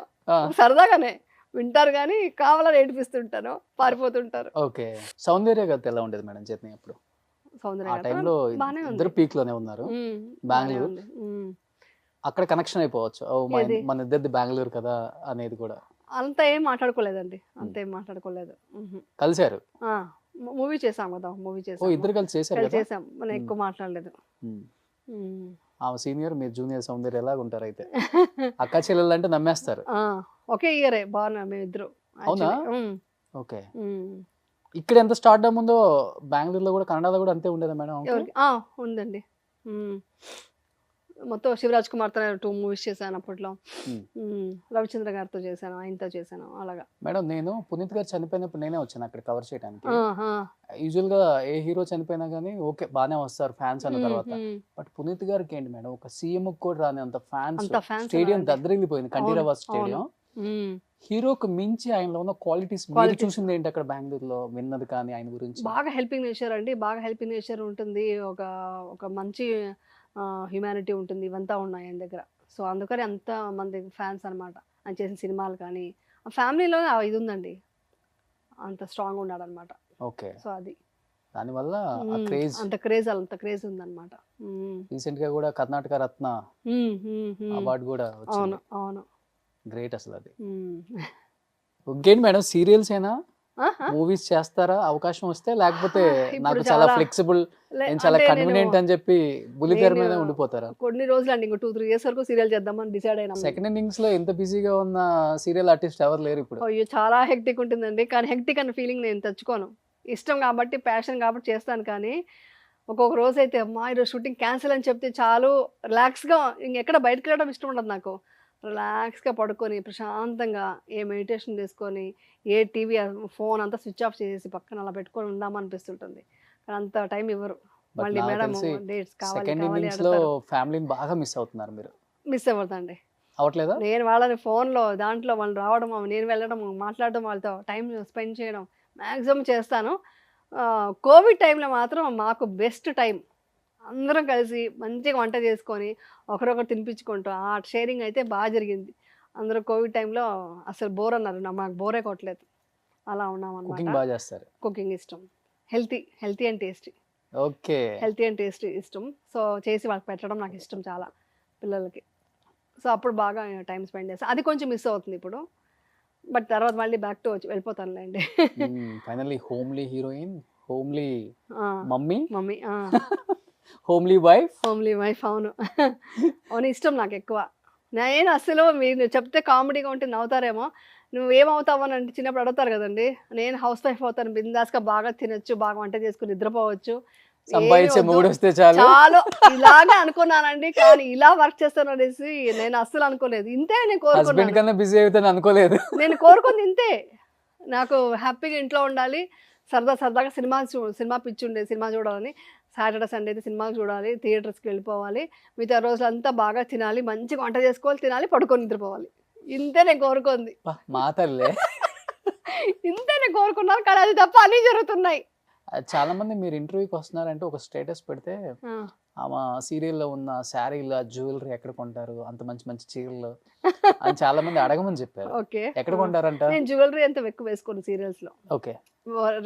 సరదాగానే వింటారు కానీ కావాలని ఏడిపిస్తుంటాను, పారిపోతుంటారు. ఓకే. సౌందర్య గారితో ఎలా ఉండేది మేడం జర్నీ అప్పుడు? ఆ టైంలో ఇద్దరు పీక్ లోనే ఉన్నారు, బెంగళూరు. అక్కడ కనెక్షన్ అయిపోవచ్చు, మన ఇద్దరిది బెంగళూరు కదా అనేది కూడా. అంత ఏం మాట్లాడుకోలేదండి, అంత ఏం మాట్లాడుకోలేదు. కలిసారు, మూవీ చేసాం కదా, మూవీ చేసాం, ఇద్దరు కలిసి చేసాం, మనం ఎక్కువ మాట్లాడలేదు. ఆమె సీనియర్, మీరు జూనియర్. సౌందర్య ఎలాగ ఉంటారు అయితే? అక్క చెల్లెలు అంటే నమ్మేస్తారు. ఒకే ఇయరే బాగున్నా మేము ఇద్దరు. అవునా? ఓకే. ఇక్కడ ఎంత స్టార్ట్ ఉందో బెంగళూరులో కూడా, కన్నడలో కూడా అంతే ఉండేదా మేడం? ఉందండి. మొత్తం శివరాజ్ కుమార్తో 2 మూవీస్ చేశాను అప్పట్లో. రవిచంద్ర గారితో చేశాను, ఆయనతో చేశాను అలాగా. మేడం నేను పునీత్ గారు చనిపోయినప్పుడు నేనే వచ్చాను అక్కడ కవర్ చేయడానికి. యూజువల్ గా ఏ హీరో చనిపోయినా గానీ ఓకే బానే వస్తారు ఫ్యాన్స్ అన్న తర్వాత, బట్ పునీత్ గారికి ఏంటి మేడం, ఒక సీఎం కూడా రాని అంత ఫ్యాన్స్, స్టేడియం దద్దరిల్లిపోయింది, కంఠీరవ స్టేడియం. హీరోకు మించి ఆయనలో ఉన్న క్వాలిటీస్ మీరు చూసింది ఏంటి అక్కడ బెంగళూరులో, విన్నది కానీ ఆయన గురించి? బాగా హెల్పింగ్ నేచర్ అండి, బాగా హెల్పింగ్ నేచర్ ఉంటుంది, ఒక మంచి హ్యూమానిటీ ఉంటుంది, ఇవంతా ఉన్నాయి ఆయన దగ్గర. సో అందుకని అంత మంది ఫ్యాన్స్ అనమాట. ఆయన చేసిన సినిమాలు కానీ ఆ ఫ్యామిలీలో ఇది ఉందండి, అంత స్ట్రాంగ్ ఉన్నాడు అనమాట. ఓకే. సో అది దానివల్ల అంత క్రేజ్ ఉందన్నమాట. రీసెంట్ గా కూడా కర్ణాటక రత్న అవార్డు కూడా వచ్చింది. అవును, గ్రేట్ అసలు అది. ఇంకేంటి మేడం, సీరియల్స్ ఏనా, మూవీస్ చేస్తారా అవకాశం వస్తే? లేకపోతే నాకు చాలా ఫ్లెక్సిబుల్, నేను చాలా కన్వీనియంట్ అని చెప్పి బుల్లితెర మీద ఉండిపోతారా? కొన్ని రోజులు అండి, ఇంకో 2-3 years వరకు సీరియల్ చేద్దామని డిసైడ్ అయినా. సెకండ్ ఇన్నింగ్స్ లో ఎంత బిజీగా ఉన్న సీరియల్ ఆర్టిస్ట్ ఎవరు లేరు ఇప్పుడు. అయ్యో చాలా హెక్టిక్ ఉంటుందండి, కానీ హెక్టిక్ అన్న ఫీలింగ్ నేను తెచ్చుకోను. ఇష్టం కాబట్టి, ప్యాషన్ కాబట్టి చేస్తాను. కానీ ఒక్కొక్క రోజు అయితే అమ్మా ఈరోజు షూటింగ్ క్యాన్సిల్ అని చెప్తే చాలు, రిలాక్స్గా ఇంకెక్కడ బయటకు వెళ్ళడం ఇష్టం ఉండదు నాకు. రిలాక్స్గా పడుకొని ప్రశాంతంగా ఏ మెడిటేషన్ చేసుకొని, ఏ టీవీ ఫోన్ అంతా స్విచ్ ఆఫ్ చేసేసి పక్కన అలా పెట్టుకొని ఉందామనిపిస్తుంటుంది. కానీ అంత టైం ఇవ్వరు. మళ్ళీ మేడం డేట్స్ కావాలి, ఫ్యామిలీని బాగా మిస్ అవుతున్నారు మీరు. మిస్ అవ్వదండి, అవట్లేదా? నేను వాళ్ళని ఫోన్లో దాంట్లో వాళ్ళు రావడం, నేను వెళ్ళడం, మాట్లాడడం, వాళ్ళతో టైం స్పెండ్ చేయడం మ్యాక్సిమం చేస్తాను. కోవిడ్ టైంలో మాత్రం మాకు బెస్ట్ టైం, అందరం కలిసి మంచిగా వంట చేసుకొని ఒకరొకరు తినిపించుకుంటూ ఆ షేరింగ్ అయితే బాగా జరిగింది. అందరూ కోవిడ్ టైంలో అసలు బోర్ అన్నారు, మాకు బోరే కొట్టలేదు, అలా ఉన్నాం అన్నమాట. కుకింగ్ ఇష్టం, healthy and tasty. Okay. Healthy and tasty ఇష్టం. సో చేసి వాళ్ళకి పెట్టడం నాకు ఇష్టం చాలా, పిల్లలకి. సో అప్పుడు బాగా టైం స్పెండ్ చేస్తాను. అది కొంచెం మిస్ అవుతుంది ఇప్పుడు, బట్ తర్వాత మళ్ళీ బ్యాక్ టు వచ్చి వెళ్ళిపోతానులేండి. Finally homely heroine, homely mummy, homely wife. అవును, అవును, ఇష్టం నాకు ఎక్కువ. నేను అసలు మీరు చెప్తే కామెడీగా ఉంటే నవ్వుతారేమో, నువ్వేమవుతావు అని అంటే చిన్నప్పుడు అడుగుతారు కదండి. నేను హౌస్ వైఫ్ అవుతాను, బిందాస్గా బాగా తినొచ్చు, బాగా వంట చేసుకుని నిద్రపోవచ్చు, చాలు ఇలాగే అనుకున్నానండి. కానీ ఇలా వర్క్ చేస్తాను అనేసి నేను అస్సలు అనుకోలేదు. ఇంతే నేను కోరుకున్నాను, నేను కోరుకుంది ఇంతే. నాకు హ్యాపీగా ఇంట్లో ఉండాలి, సరదాగా సినిమా పిచ్చి ఉండే, సినిమా చూడాలని. సాటర్డే సండే అయితే సినిమాకి చూడాలి, థియేటర్స్కి వెళ్ళిపోవాలి, మిగతా రోజులంతా బాగా తినాలి, మంచిగా వంట చేసుకోవాలి, తినాలి, పడుకొని నిద్రపోవాలి. ఇంతే నేను కోరుకుంది. ఇంతే నేను కోరుకున్నాను, కానీ అది తప్ప అన్నీ జరుగుతున్నాయి. చాలా మంది మీరు ఇంటర్వ్యూకి వస్తున్నారంటే ఒక స్టేటస్ పెడితే ఆమె సీరియల్లో ఉన్న శారీలు, జ్యువెలరీ ఎక్కడ కొంటారు, అంత మంచి మంచి చీరలు అని చాలా మంది అడగమని చెప్పారు. ఓకే, ఎక్కడ కొంటారంట? నేను జ్యువెలరీ అంత ఎక్కువ వేసుకోను సీరియల్స్ లో. Okay,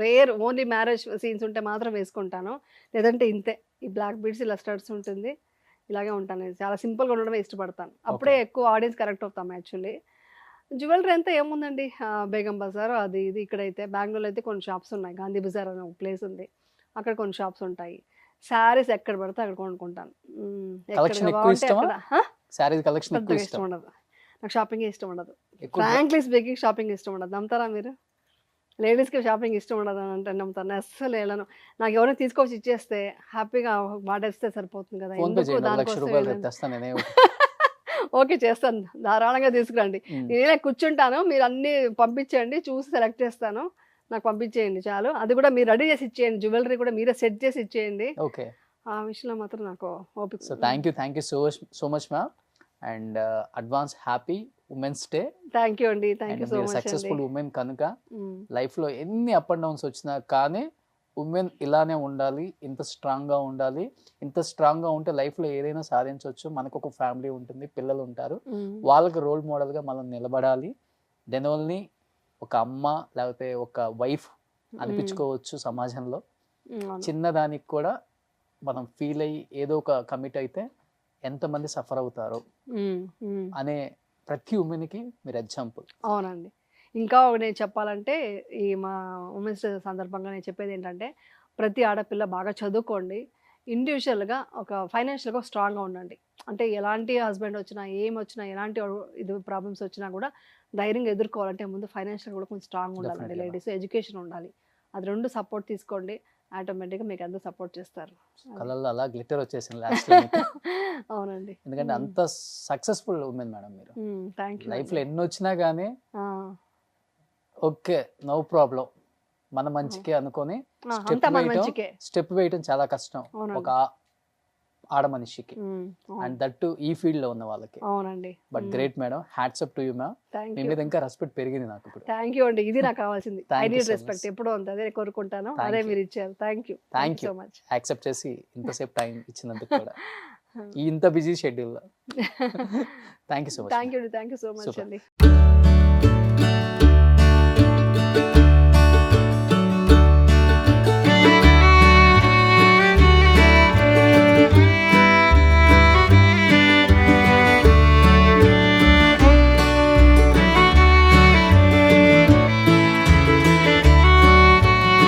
rare, only marriage scenes ఉంటే మాత్రం వేసుకుంటాను, లేదంటే ఇంతే. ఈ బ్లాక్ బీడ్స్, ఇలా స్టడ్స్ ఉంటుంది, ఇలాగే ఉంటాను. చాలా సింపుల్గా ఉండడమే ఇష్టపడతాను, అప్పుడే ఎక్కువ ఆడియన్స్ కరెక్ట్ అవుతాం యాక్చువల్లీ. జ్యువెలరీ అంతా ఏముందండి, బేగం బజార్ అది ఇది. ఇక్కడైతే బెంగళూరులో అయితే కొన్ని షాప్స్ ఉన్నాయి, గాంధీ బజార్ అనే ఒక ప్లేస్ ఉంది, అక్కడ కొన్ని షాప్స్ ఉంటాయి. శారీస్ ఎక్కడ పడితే అక్కడ కొనుక్కుంటాను. కలెక్షన్ ఎక్కువ ఇష్టమా? శారీస్ కలెక్షన్ ఎక్కువ ఇష్టం ఉండదు నాకు, షాపింగ్ ఇష్టం ఉండదు. ఫ్రాంక్లీ స్పీకింగ్ షాపింగ్ ఇష్టం ఉండదు. నమ్ముతారా మీరు? లేడీస్కి షాపింగ్ ఇష్టం ఉండదు అని అంటే నమ్ముతాను? అస్సలు వెళ్ళను. నాకు ఎవరైనా తీసుకొచ్చి ఇచ్చేస్తే హ్యాపీగా వాడేస్తే సరిపోతుంది కదా. ఓకే చేస్తాను, ధారాళంగా తీసుకురండి. నేనే కూర్చుంటాను, మీరు అన్ని పంపించండి, చూసి సెలెక్ట్ చేస్తాను, నాకు పంపించేయండి చాలు. అది కూడా మీరు రెడీ చేసి ఇచ్చేయండి, జ్యువెలరీ కూడా మీరే సెట్ చేసి ఇచ్చేయండి. ఓకే, ఆ విషయంలో మాత్రం నాకు ఓపిక. So thank you so much ma'am, and advance happy women's day. Thank you అండి, thank you so much. Successful women కనుక లైఫ్ లో ఎన్ని అప్ అండ్ డౌన్స్ వచ్చినా కానీ ఉమెన్ ఇలానే ఉండాలి, ఇంత స్ట్రాంగ్ గా ఉండాలి. ఇంత స్ట్రాంగ్ గా ఉంటే లైఫ్ లో ఏదైనా సాధించవచ్చు. మనకు ఒక ఫ్యామిలీ ఉంటుంది, పిల్లలు ఉంటారు, వాళ్ళకి రోల్ మోడల్ గా మనం నిలబడాలి. దెన్ ఓన్లీ ఒక అమ్మ లేకపోతే ఒక వైఫ్ అనిపించుకోవచ్చు సమాజంలో. చిన్నదానికి కూడా మనం ఫీల్ అయ్యి ఏదో ఒక కమిట్ అయితే ఎంతమంది సఫర్ అవుతారో అనే ప్రతి ఉమెన్కి మీరు ఎగ్జాంపుల్. అవునండి. ఇంకా నేను చెప్పాలంటే ఈ మా ఉమెన్స్ డే సందర్భంగా నేను చెప్పేది ఏంటంటే, ప్రతి ఆడపిల్ల బాగా చదువుకోండి, ఇండివిజువల్గా ఒక ఫైనాన్షియల్గా స్ట్రాంగ్గా ఉండండి. అంటే ఎలాంటి హస్బెండ్ వచ్చినా, ఏమొచ్చినా, ఎలాంటి ఇది ప్రాబ్లమ్స్ వచ్చినా కూడా ధైర్యంగా ఎదుర్కోవాలంటే ముందు ఫైనాన్షియల్ కూడా కొంచెం స్ట్రాంగ్ ఉండాలండి. లేడీస్ ఎడ్యుకేషన్ ఉండాలి, అది రెండు సపోర్ట్ తీసుకోండి, ఆటోమేటిక్గా మీకు అందరూ సపోర్ట్ చేస్తారు. కళ్ళల్లో అలా గ్లిటర్ వచ్చేసింది లాస్ట్. అవునండి, ఎందుకంటే అంత సక్సెస్ఫుల్ ఉమెన్ మేడం మీరు. Thank you. లైఫ్లో ఎన్ని వచ్చినా కానీ ఓకే నో ప్రాబ్లం, మన మంచికే అనుకొని స్టెప్ వేయటం చాలా కష్టం ఒక ఆడ మనిషికి, అండ్ దట్ ఈ ఫీల్డ్ లో ఉన్న వాళ్ళకి. అవునండి. But great madam, hats up to you ma'am. మీ మీద ఇంకా రెస్పెక్ట్ పెరిగింది నాకు ఇప్పుడు. థ్యాంక్ యూ అండి, ఇది నాకు కావాల్సింది. ఐ నీడ్ రెస్పెక్ట్, ఎప్పుడూ ఉంది, అదే కోరుకుంటాను, అదే మీరు ఇచ్చారు. Thank you so much. Accept చేసి ఇంతసేపు టైం ఇచ్చినందుకు కూడా ఇంత బిజీ షెడ్యూల్ లో thank you so much. Thank you so much అండి.